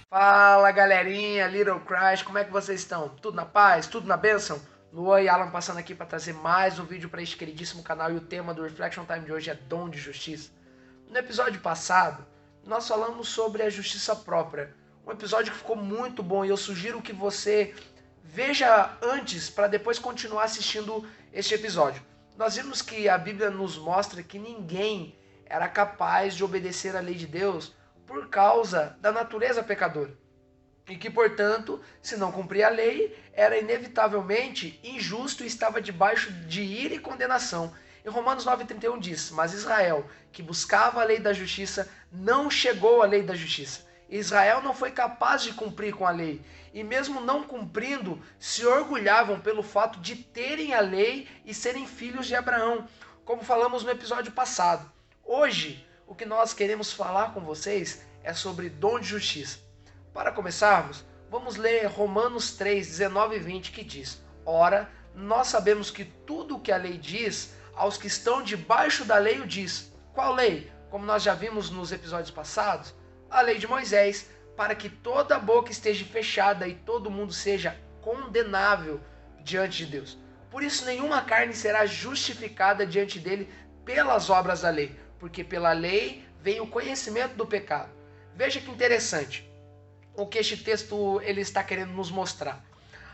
Fala galerinha, Little Crash, como é que vocês estão? Tudo na paz? Tudo na bênção? Luan e Alan passando aqui para trazer mais um vídeo para este queridíssimo canal, e o tema do Reflection Time de hoje é dom de justiça. No episódio passado, nós falamos sobre a justiça própria, um episódio que ficou muito bom e eu sugiro que você veja antes para depois continuar assistindo este episódio. Nós vimos que a Bíblia nos mostra que ninguém era capaz de obedecer à lei de Deus por causa da natureza pecadora. E que, portanto, se não cumpria a lei, era inevitavelmente injusto e estava debaixo de ira e condenação. Em Romanos 9,31 diz: mas Israel, que buscava a lei da justiça, não chegou à lei da justiça. Israel não foi capaz de cumprir com a lei. E mesmo não cumprindo, se orgulhavam pelo fato de terem a lei e serem filhos de Abraão, como falamos no episódio passado. Hoje, o que nós queremos falar com vocês é sobre dom de justiça. Para começarmos, vamos ler Romanos 3, 19 e 20, que diz: ora, nós sabemos que tudo o que a lei diz, aos que estão debaixo da lei o diz. Qual lei? Como nós já vimos nos episódios passados, a lei de Moisés, para que toda boca esteja fechada e todo mundo seja condenável diante de Deus. Por isso nenhuma carne será justificada diante dele pelas obras da lei, porque pela lei vem o conhecimento do pecado. Veja que interessante o que este texto ele está querendo nos mostrar.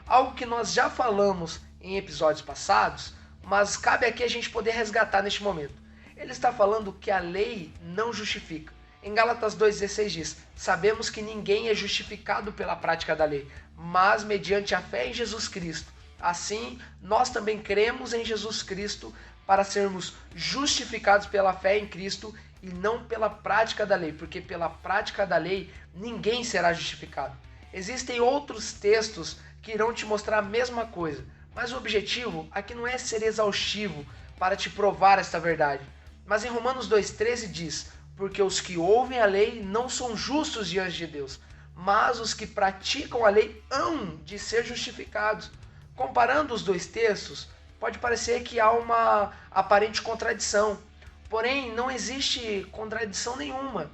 Algo que nós já falamos em episódios passados, mas cabe aqui a gente poder resgatar neste momento. Ele está falando que a lei não justifica. Em Gálatas 2,16 diz: sabemos que ninguém é justificado pela prática da lei, mas mediante a fé em Jesus Cristo. Assim, nós também cremos em Jesus Cristo para sermos justificados pela fé em Cristo e não pela prática da lei, porque pela prática da lei ninguém será justificado. Existem outros textos que irão te mostrar a mesma coisa, mas o objetivo aqui não é ser exaustivo para te provar esta verdade. Mas em Romanos 2,13 diz: porque os que ouvem a lei não são justos diante de Deus, mas os que praticam a lei hão de ser justificados. Comparando os dois textos, pode parecer que há uma aparente contradição, porém não existe contradição nenhuma.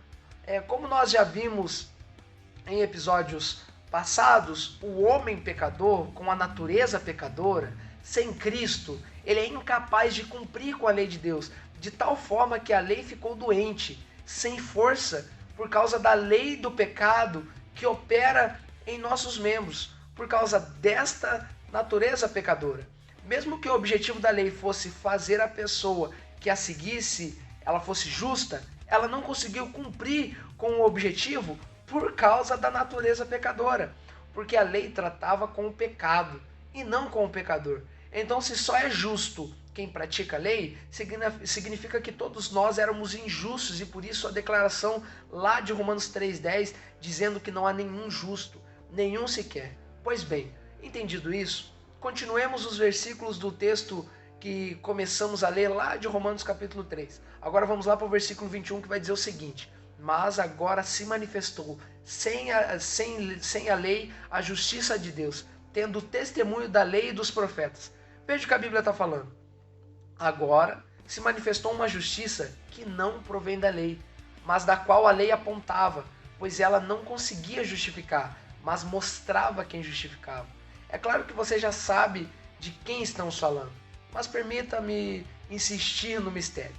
Como nós já vimos em episódios passados, o homem pecador, com a natureza pecadora, sem Cristo, ele é incapaz de cumprir com a lei de Deus, de tal forma que a lei ficou doente, sem força, por causa da lei do pecado que opera em nossos membros, por causa desta natureza pecadora. Mesmo que o objetivo da lei fosse fazer a pessoa que a seguisse, ela fosse justa, ela não conseguiu cumprir com o objetivo por causa da natureza pecadora, porque a lei tratava com o pecado e não com o pecador. Então, se só é justo quem pratica a lei, significa que todos nós éramos injustos, e por isso a declaração lá de Romanos 3,10, dizendo que não há nenhum justo, nenhum sequer. Pois bem, entendido isso, continuemos os versículos do texto que começamos a ler lá de Romanos capítulo 3. Agora vamos lá para o versículo 21, que vai dizer o seguinte: mas agora se manifestou sem a lei a justiça de Deus, tendo testemunho da lei e dos profetas. Veja o que a Bíblia está falando. Agora se manifestou uma justiça que não provém da lei, mas da qual a lei apontava, pois ela não conseguia justificar, mas mostrava quem justificava. É claro que você já sabe de quem estamos falando, mas permita-me insistir no mistério.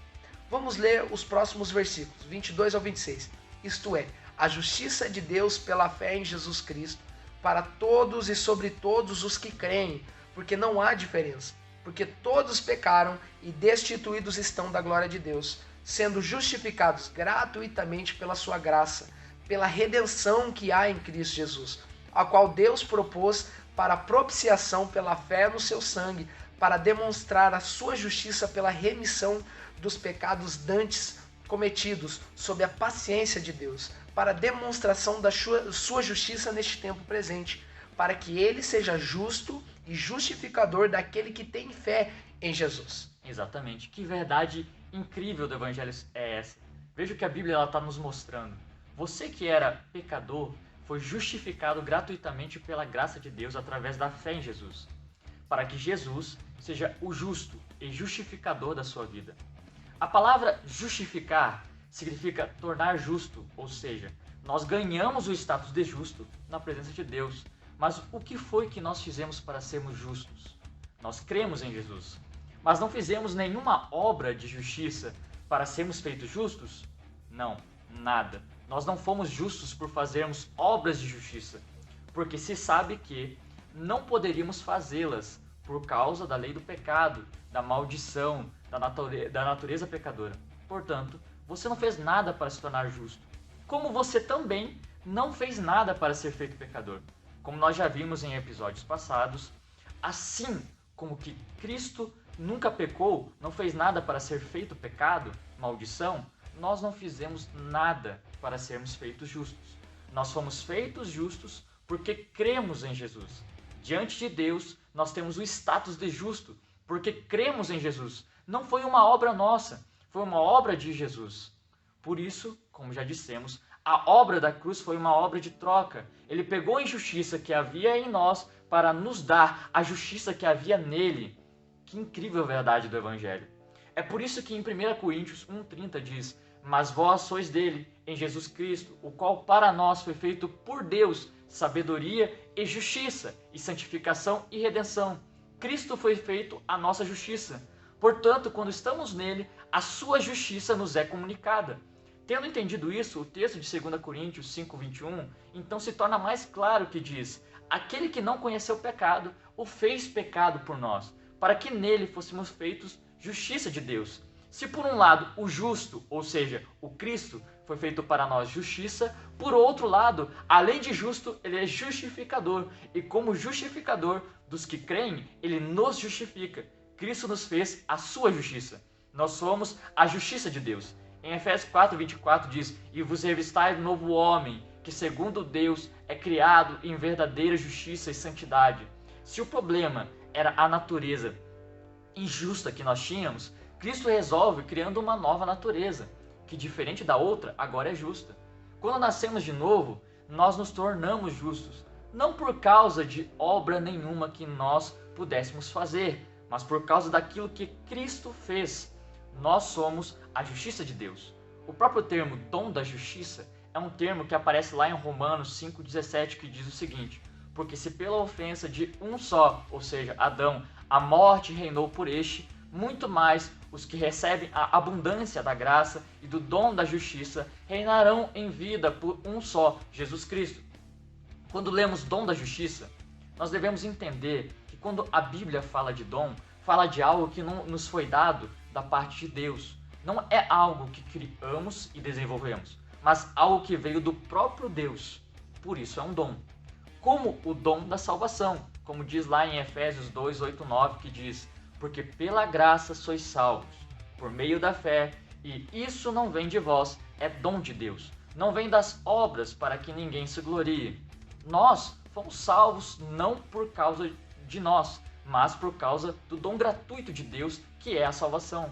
Vamos ler os próximos versículos, 22 ao 26. Isto é, a justiça de Deus pela fé em Jesus Cristo, para todos e sobre todos os que creem, porque não há diferença. Porque todos pecaram e destituídos estão da glória de Deus, sendo justificados gratuitamente pela sua graça, pela redenção que há em Cristo Jesus, a qual Deus propôs para propiciação pela fé no seu sangue, para demonstrar a sua justiça pela remissão dos pecados dantes cometidos sob a paciência de Deus, para demonstração da sua justiça neste tempo presente, para que ele seja justo e justificador daquele que tem fé em Jesus. Exatamente. Que verdade incrível do Evangelho é essa? Veja o que a Bíblia está nos mostrando. Você que era pecador foi justificado gratuitamente pela graça de Deus através da fé em Jesus, para que Jesus seja o justo e justificador da sua vida. A palavra justificar significa tornar justo, ou seja, nós ganhamos o status de justo na presença de Deus. Mas o que foi que nós fizemos para sermos justos? Nós cremos em Jesus, mas não fizemos nenhuma obra de justiça para sermos feitos justos? Não, nada. Nós não fomos justos por fazermos obras de justiça, porque se sabe que não poderíamos fazê-las por causa da lei do pecado, da maldição, da natureza pecadora. Portanto, você não fez nada para se tornar justo, como você também não fez nada para ser feito pecador. Como nós já vimos em episódios passados, assim como que Cristo nunca pecou, não fez nada para ser feito pecado, maldição, nós não fizemos nada para sermos feitos justos. Nós fomos feitos justos porque cremos em Jesus. Diante de Deus, nós temos o status de justo, porque cremos em Jesus. Não foi uma obra nossa, foi uma obra de Jesus. Por isso, como já dissemos, a obra da cruz foi uma obra de troca. Ele pegou a injustiça que havia em nós para nos dar a justiça que havia nele. Que incrível verdade do Evangelho. É por isso que em 1 Coríntios 1,30 diz: mas vós sois dele, em Jesus Cristo, o qual para nós foi feito por Deus, sabedoria e justiça, e santificação e redenção. Cristo foi feito a nossa justiça. Portanto, quando estamos nele, a sua justiça nos é comunicada. Tendo entendido isso, o texto de 2 Coríntios 5,21, então se torna mais claro que diz: aquele que não conheceu o pecado, o fez pecado por nós, para que nele fôssemos feitos justiça de Deus. Se por um lado o justo, ou seja, o Cristo, foi feito para nós justiça, por outro lado, além de justo, ele é justificador, e como justificador dos que creem, ele nos justifica. Cristo nos fez a sua justiça. Nós somos a justiça de Deus. Em Efésios 4,24 diz: e vos revistai do novo homem, que segundo Deus é criado em verdadeira justiça e santidade. Se o problema era a natureza injusta que nós tínhamos, Cristo resolve criando uma nova natureza, que diferente da outra, agora é justa. Quando nascemos de novo, nós nos tornamos justos, não por causa de obra nenhuma que nós pudéssemos fazer, mas por causa daquilo que Cristo fez. Nós somos a justiça de Deus. O próprio termo dom da justiça é um termo que aparece lá em Romanos 5,17, que diz o seguinte: porque se pela ofensa de um só, ou seja, Adão, a morte reinou por este, muito mais os que recebem a abundância da graça e do dom da justiça reinarão em vida por um só, Jesus Cristo. Quando lemos dom da justiça, nós devemos entender que quando a Bíblia fala de dom, fala de algo que não nos foi dado da parte de Deus. Não é algo que criamos e desenvolvemos, mas algo que veio do próprio Deus. Por isso é um dom. Como o dom da salvação, como diz lá em Efésios 2, 8, 9, que diz: porque pela graça sois salvos, por meio da fé, e isso não vem de vós, é dom de Deus. Não vem das obras para que ninguém se glorie. Nós fomos salvos não por causa de nós, mas por causa do dom gratuito de Deus, que é a salvação.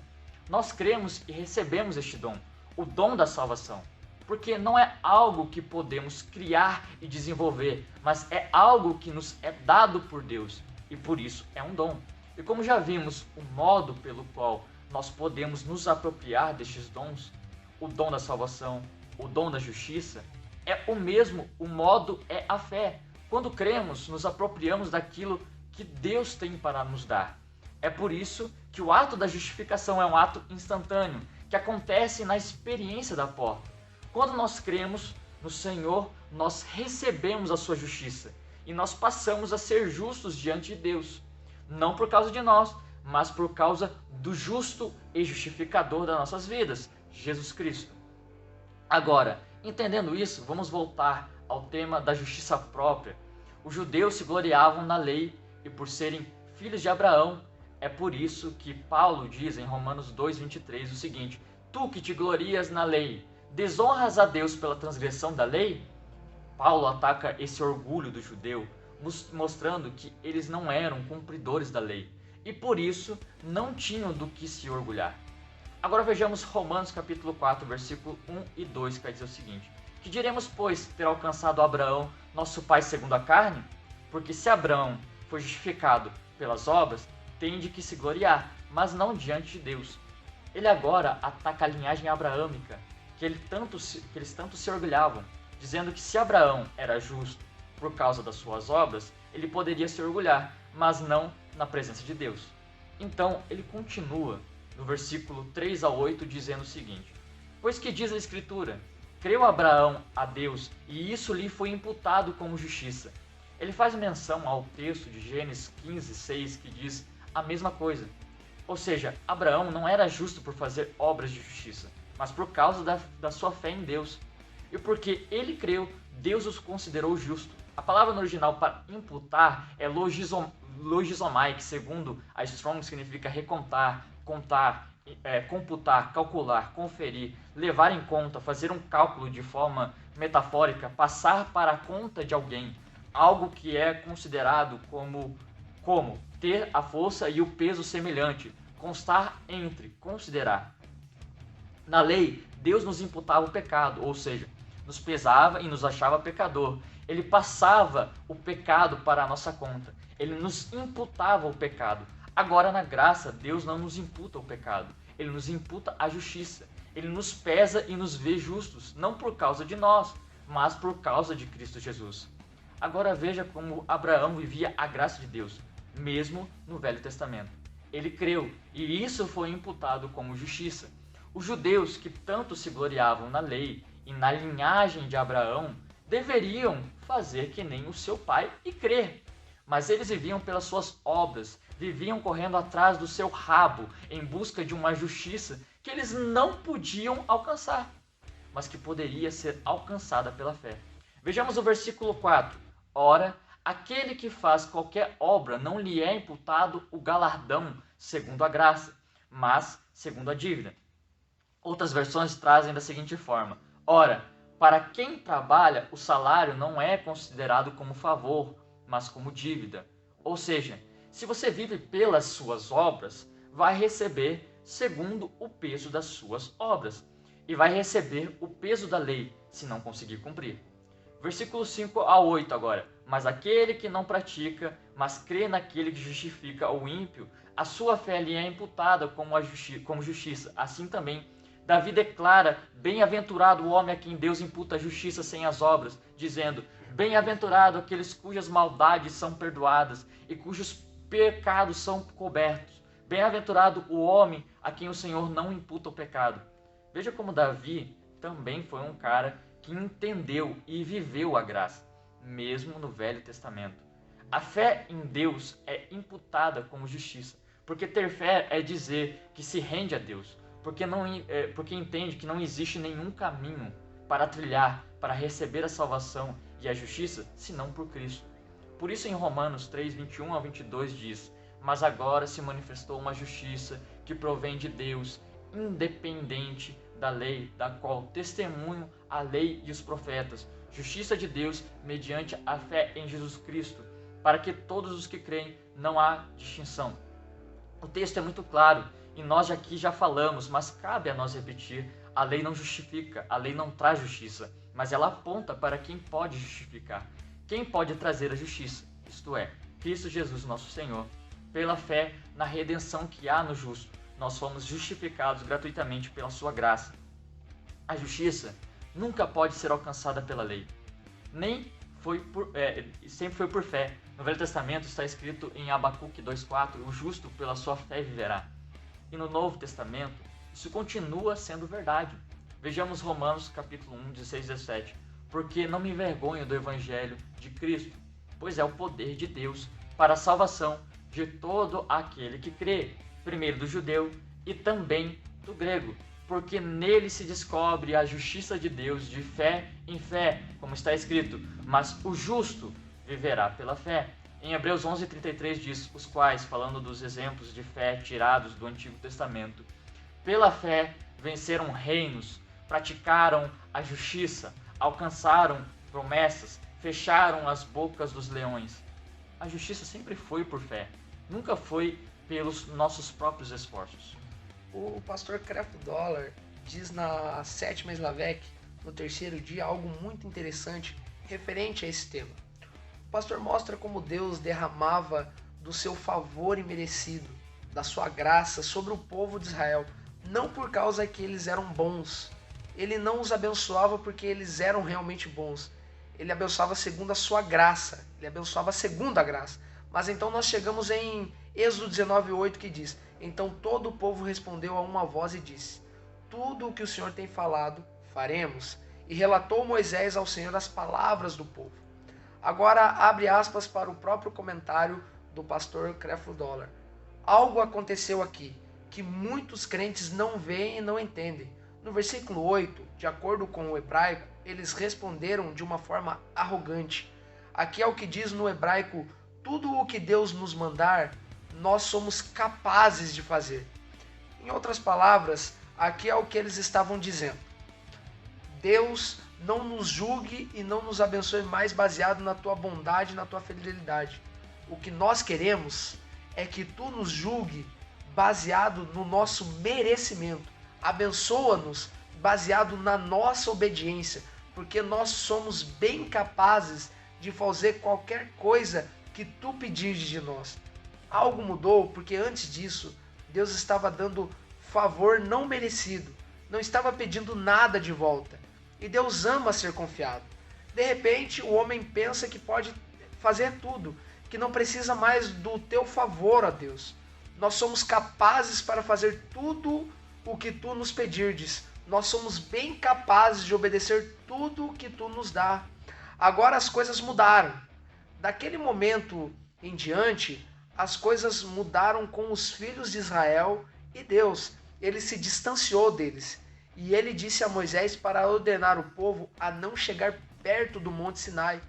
Nós cremos e recebemos este dom, o dom da salvação, porque não é algo que podemos criar e desenvolver, mas é algo que nos é dado por Deus, e por isso é um dom. E como já vimos o modo pelo qual nós podemos nos apropriar destes dons, o dom da salvação, o dom da justiça, é o mesmo, o modo é a fé. Quando cremos, nos apropriamos daquilo que Deus tem para nos dar. É por isso que o ato da justificação é um ato instantâneo, que acontece na experiência da porta. Quando nós cremos no Senhor, nós recebemos a sua justiça e nós passamos a ser justos diante de Deus. Não por causa de nós, mas por causa do justo e justificador das nossas vidas, Jesus Cristo. Agora, entendendo isso, vamos voltar ao tema da justiça própria. Os judeus se gloriavam na lei e por serem filhos de Abraão, é por isso que Paulo diz em Romanos 2,23 o seguinte: tu que te glorias na lei, desonras a Deus pela transgressão da lei? Paulo ataca esse orgulho do judeu, mostrando que eles não eram cumpridores da lei. e por isso não tinham do que se orgulhar. Agora vejamos Romanos capítulo 4, versículo 1 e 2, que vai dizer o seguinte: que diremos, pois, ter alcançado Abraão, nosso pai segundo a carne? Porque se Abraão foi justificado pelas obras, tem de que se gloriar, mas não diante de Deus. Ele agora ataca a linhagem abraâmica, que eles tanto se orgulhavam, dizendo que se Abraão era justo por causa das suas obras, ele poderia se orgulhar, mas não na presença de Deus. Então ele continua no versículo 3 a 8 dizendo o seguinte: pois que diz a Escritura, creu Abraão a Deus e isso lhe foi imputado como justiça. Ele faz menção ao texto de Gênesis 15, 6, que diz a mesma coisa. Ou seja, Abraão não era justo por fazer obras de justiça, mas por causa da sua fé em Deus. E porque ele creu, Deus os considerou justo. A palavra no original para imputar é logizomai, que segundo a Strong significa recontar, contar, computar, calcular, conferir, levar em conta, fazer um cálculo de forma metafórica, passar para a conta de alguém, algo que é considerado como ter a força e o peso semelhante, constar entre, considerar. Na lei, Deus nos imputava o pecado, ou seja, nos pesava e nos achava pecador. Ele passava o pecado para a nossa conta. Ele nos imputava o pecado. Agora, na graça, Deus não nos imputa o pecado. Ele nos imputa a justiça. Ele nos pesa e nos vê justos, não por causa de nós, mas por causa de Cristo Jesus. Agora veja como Abraão vivia a graça de Deus, mesmo no Velho Testamento. Ele creu, e isso foi imputado como justiça. Os judeus que tanto se gloriavam na lei e na linhagem de Abraão deveriam fazer que nem o seu pai e crer. Mas eles viviam pelas suas obras, viviam correndo atrás do seu rabo em busca de uma justiça que eles não podiam alcançar, mas que poderia ser alcançada pela fé. Vejamos o versículo 4. Ora, aquele que faz qualquer obra não lhe é imputado o galardão segundo a graça, mas segundo a dívida. Outras versões trazem da seguinte forma: ora, para quem trabalha, o salário não é considerado como favor, mas como dívida. Ou seja, se você vive pelas suas obras, vai receber segundo o peso das suas obras, e vai receber o peso da lei, se não conseguir cumprir. Versículo 5 a 8 agora. Mas aquele que não pratica, mas crê naquele que justifica o ímpio, a sua fé lhe é imputada como justiça. Assim também, Davi declara: bem-aventurado o homem a quem Deus imputa a justiça sem as obras, dizendo: bem-aventurado aqueles cujas maldades são perdoadas e cujos pecados são cobertos. Bem-aventurado o homem a quem o Senhor não imputa o pecado. Veja como Davi também foi um cara que entendeu e viveu a graça, mesmo no Velho Testamento. A fé em Deus é imputada como justiça, porque ter fé é dizer que se rende a Deus, porque entende que não existe nenhum caminho para trilhar, para receber a salvação e a justiça, senão por Cristo. Por isso em Romanos 3, 21 a 22 diz: mas agora se manifestou uma justiça que provém de Deus, independente da lei, da qual testemunham a lei e os profetas, justiça de Deus mediante a fé em Jesus Cristo, para que todos os que creem não há distinção. O texto é muito claro e nós aqui já falamos, mas cabe a nós repetir: a lei não justifica, a lei não traz justiça, mas ela aponta para quem pode justificar, quem pode trazer a justiça, isto é, Cristo Jesus nosso Senhor. Pela fé na redenção que há no justo, nós fomos justificados gratuitamente pela sua graça. A justiça nunca pode ser alcançada pela lei, sempre foi por fé. No Velho Testamento está escrito em Abacuque 2,4: o justo pela sua fé viverá. E no Novo Testamento isso continua sendo verdade. Vejamos Romanos capítulo 1, 16 e 17. Porque não me envergonho do evangelho de Cristo, pois é o poder de Deus para a salvação de todo aquele que crê, primeiro do judeu e também do grego, porque nele se descobre a justiça de Deus de fé em fé, como está escrito: mas o justo viverá pela fé. Em Hebreus 11:33 diz: os quais, falando dos exemplos de fé tirados do Antigo Testamento, pela fé venceram reinos, praticaram a justiça, alcançaram promessas, fecharam as bocas dos leões. A justiça sempre foi por fé, nunca foi pelos nossos próprios esforços. O pastor Creflo Dollar diz na 7ª Slavec, no terceiro dia, algo muito interessante referente a esse tema. O pastor mostra como Deus derramava do seu favor imerecido, da sua graça sobre o povo de Israel, não por causa que eles eram bons. Ele não os abençoava porque eles eram realmente bons. Ele abençoava segundo a sua graça. Ele abençoava segundo a graça. Mas então nós chegamos em Êxodo 19:8, que diz: então todo o povo respondeu a uma voz e disse: tudo o que o Senhor tem falado, faremos. E relatou Moisés ao Senhor as palavras do povo. Agora abre aspas para o próprio comentário do pastor Creflo Dollar. Algo aconteceu aqui que muitos crentes não veem e não entendem. No versículo 8, de acordo com o hebraico, eles responderam de uma forma arrogante. Aqui é o que diz no hebraico: tudo o que Deus nos mandar, nós somos capazes de fazer. Em outras palavras, aqui é o que eles estavam dizendo: Deus, não nos julgue e não nos abençoe mais baseado na tua bondade e na tua fidelidade. O que nós queremos é que tu nos julgue baseado no nosso merecimento. Abençoa-nos baseado na nossa obediência, porque nós somos bem capazes de fazer qualquer coisa que tu pedires de nós. Algo mudou porque antes disso, Deus estava dando favor não merecido, não estava pedindo nada de volta. E Deus ama ser confiado. De repente, o homem pensa que pode fazer tudo, que não precisa mais do teu favor, ó Deus. Nós somos capazes para fazer tudo o que tu nos pedirdes. Nós somos bem capazes de obedecer tudo o que tu nos dá. Agora as coisas mudaram. Daquele momento em diante, as coisas mudaram com os filhos de Israel e Deus. Ele se distanciou deles. E ele disse a Moisés para ordenar o povo a não chegar perto do Monte Sinai,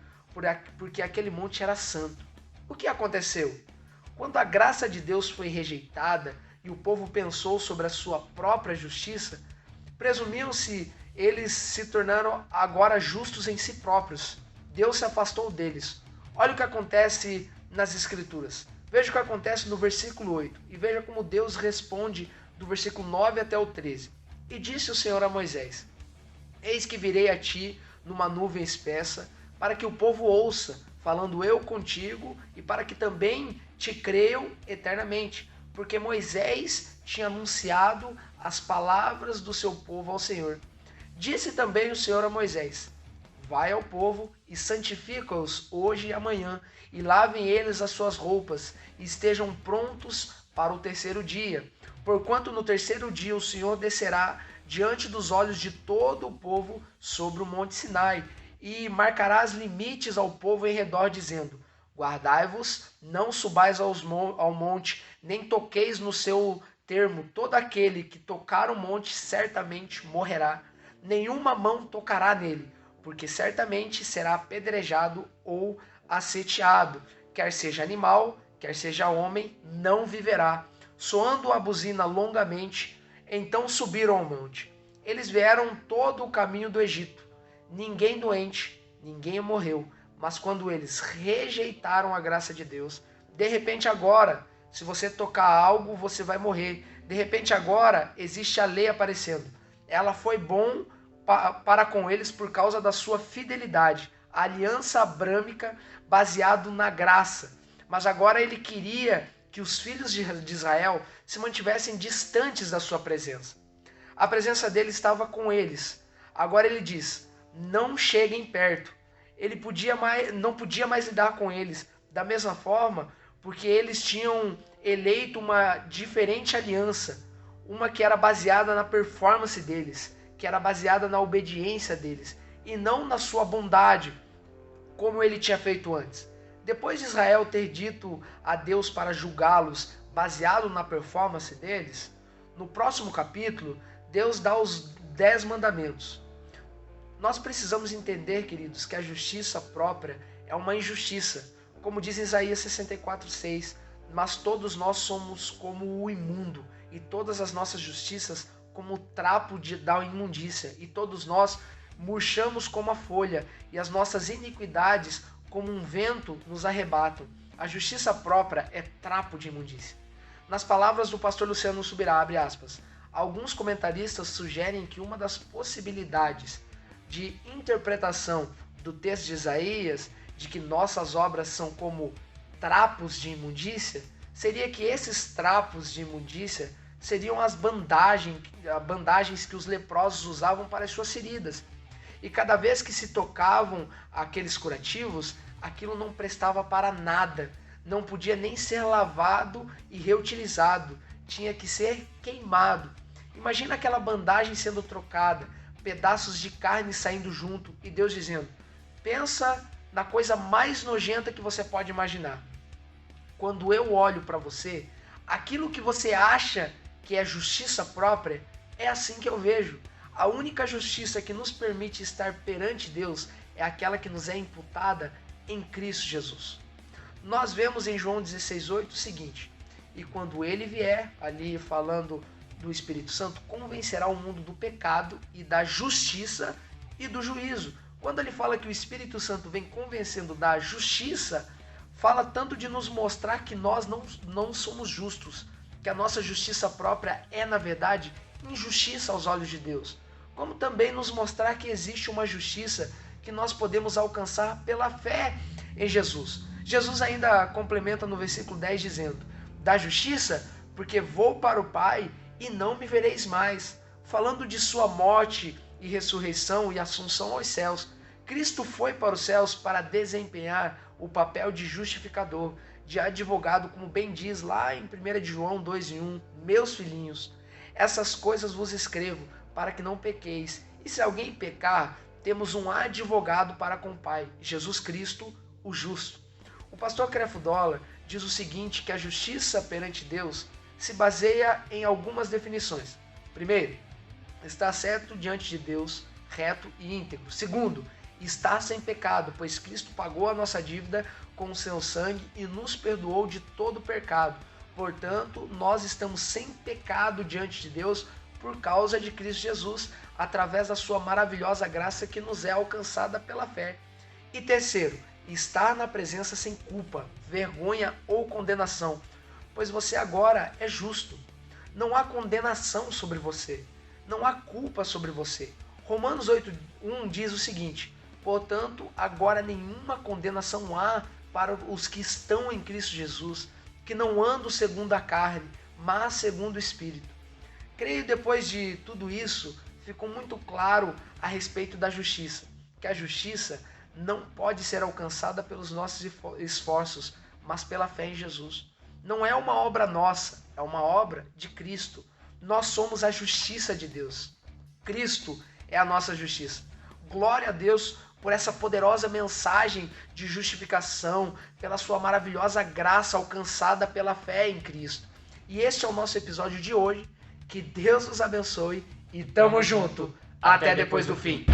porque aquele monte era santo. O que aconteceu? Quando a graça de Deus foi rejeitada e o povo pensou sobre a sua própria justiça, presumiam-se eles se tornaram agora justos em si próprios. Deus se afastou deles. Olha o que acontece nas Escrituras. Veja o que acontece no versículo 8 e veja como Deus responde do versículo 9 até o 13. E disse o Senhor a Moisés: eis que virei a ti numa nuvem espessa, para que o povo ouça, falando eu contigo, e para que também te creiam eternamente, porque Moisés tinha anunciado as palavras do seu povo ao Senhor. Disse também o Senhor a Moisés: vai ao povo e santifica-os hoje e amanhã, e lavem eles as suas roupas, e estejam prontos para o terceiro dia. Porquanto no terceiro dia o Senhor descerá diante dos olhos de todo o povo sobre o monte Sinai, e marcará os limites ao povo em redor, dizendo: guardai-vos, não subais ao monte, nem toqueis no seu termo. Todo aquele que tocar o monte certamente morrerá. Nenhuma mão tocará nele, porque certamente será apedrejado ou asseteado. Quer seja animal, quer seja homem, não viverá. Soando a buzina longamente, então subiram ao monte. Eles vieram todo o caminho do Egito. Ninguém doente, ninguém morreu. Mas quando eles rejeitaram a graça de Deus, de repente agora, se você tocar algo, você vai morrer. De repente agora, existe a lei aparecendo. Ela foi bom para com eles por causa da sua fidelidade. A aliança abrâmica baseado na graça. Mas agora ele queria que os filhos de Israel se mantivessem distantes da sua presença. A presença dele estava com eles. Agora ele diz: não cheguem perto. Ele não podia mais lidar com eles. Da mesma forma, porque eles tinham eleito uma diferente aliança. Uma que era baseada na performance deles, que era baseada na obediência deles, e não na sua bondade, como ele tinha feito antes. Depois de Israel ter dito a Deus para julgá-los baseado na performance deles, no próximo capítulo, Deus dá os 10 mandamentos. Nós precisamos entender, queridos, que a justiça própria é uma injustiça. Como diz Isaías 64:6, mas todos nós somos como o imundo, e todas as nossas justiças como o trapo da imundícia, e todos nós murchamos como a folha, e as nossas iniquidades como um vento nos arrebatam. A justiça própria é trapo de imundícia. Nas palavras do pastor Luciano Subirá, abre aspas, alguns comentaristas sugerem que uma das possibilidades de interpretação do texto de Isaías, de que nossas obras são como trapos de imundícia, seria que esses trapos de imundícia seriam as bandagens que os leprosos usavam para as suas feridas. E cada vez que se tocavam aqueles curativos, aquilo não prestava para nada, não podia nem ser lavado e reutilizado, tinha que ser queimado. Imagina aquela bandagem sendo trocada, pedaços de carne saindo junto e Deus dizendo, pensa na coisa mais nojenta que você pode imaginar. Quando eu olho para você, aquilo que você acha que é justiça própria, é assim que eu vejo. A única justiça que nos permite estar perante Deus é aquela que nos é imputada em Cristo Jesus. Nós vemos em João 16,8 o seguinte, e quando ele vier, ali falando do Espírito Santo, convencerá o mundo do pecado e da justiça e do juízo. Quando ele fala que o Espírito Santo vem convencendo da justiça, fala tanto de nos mostrar que nós não somos justos, que a nossa justiça própria é, na verdade, injustiça aos olhos de Deus, como também nos mostrar que existe uma justiça que nós podemos alcançar pela fé em Jesus. Jesus ainda complementa no versículo 10 dizendo, da justiça, porque vou para o Pai e não me vereis mais, falando de sua morte e ressurreição e assunção aos céus. Cristo foi para os céus para desempenhar o papel de justificador, de advogado, como bem diz lá em 1 João 2:1, meus filhinhos, essas coisas vos escrevo, para que não pequeis. E se alguém pecar, temos um advogado para com o Pai, Jesus Cristo, o justo. O pastor Creflo Dollar diz o seguinte, que a justiça perante Deus se baseia em algumas definições. Primeiro, estar certo diante de Deus, reto e íntegro. Segundo, estar sem pecado, pois Cristo pagou a nossa dívida com o seu sangue e nos perdoou de todo pecado. Portanto, nós estamos sem pecado diante de Deus por causa de Cristo Jesus, através da sua maravilhosa graça que nos é alcançada pela fé. E terceiro, estar na presença sem culpa, vergonha ou condenação, pois você agora é justo. Não há condenação sobre você, não há culpa sobre você. Romanos 8:1 diz o seguinte, portanto, agora nenhuma condenação há para os que estão em Cristo Jesus, que não andam segundo a carne, mas segundo o Espírito. Creio depois de tudo isso, ficou muito claro a respeito da justiça, que a justiça não pode ser alcançada pelos nossos esforços, mas pela fé em Jesus. Não é uma obra nossa, é uma obra de Cristo. Nós somos a justiça de Deus. Cristo é a nossa justiça. Glória a Deus por essa poderosa mensagem de justificação, pela sua maravilhosa graça alcançada pela fé em Cristo. E este é o nosso episódio de hoje. Que Deus nos abençoe e tamo junto. Até depois do fim.